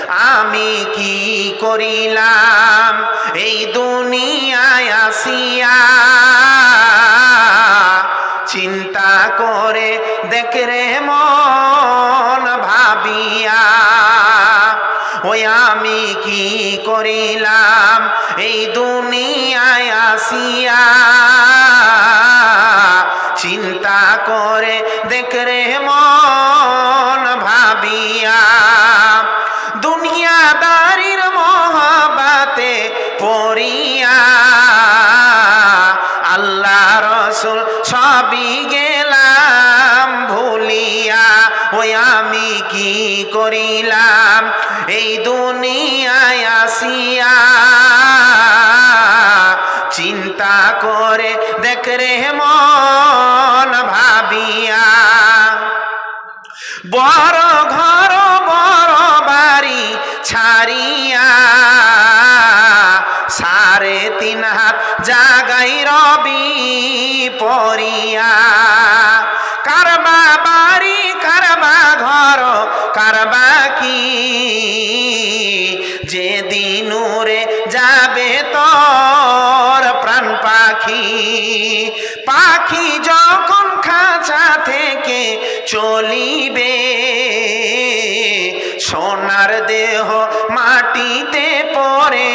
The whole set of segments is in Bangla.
আমি কি করিলাম এই দুনিয়ায় আসিয়া, চিন্তা করে দেখ রে মন ভাবিয়া। ওই আমি কি করিলাম এই দুনিয়ায় আসিয়া, চিন্তা করে দেখ রে মন ভাবিয়া। দুনিয়াদারির মহব্বতে পড়িয়া আল্লাহ রসুল সবই গেলাম ভুলিয়া। ওই আমি কি করিলাম এই দুনিয়ায় আসিয়া, চিন্তা করে দেখ রে মন ভাবিয়া। বড় ঘর বড় বাড়ি ছাড়িয়া 3.5 হাত জাগাই রবি পড়িয়া। কারবা বাড়ি কারবা ঘর কারবা কি, যেদিন উড়ে যাবে তোর প্রাণ পাখি। পাখি যখন খাঁচা থেকে চলিবে, সোনার দেহ মাটিতে পড়ে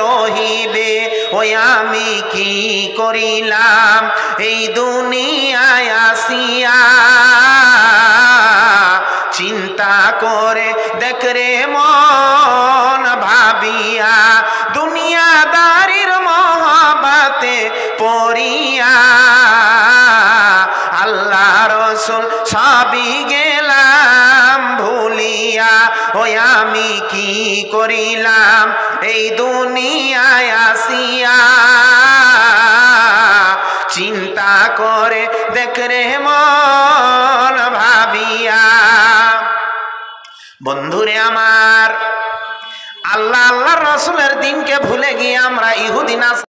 রহিবে। ওই আমি কি করিলাম এই দুনিয়ায় আসিয়া, চিন্তা করে দেখ রে মন ভাবিয়া। দুনিয়াদারির মহব্বতে পড়িয়া আল্লাহ রসুল সবই গেলাম ভুলিয়া। ওই আমি কি করিলাম এই দুনিয়ায় আসিয়া, চিন্তা করে দেখ রে মন ভাবিয়া। বন্ধুরে আমার, আল্লাহ আল্লাহ রসুলের দিনকে ভুলে গিয়ে আমরা ইহুদি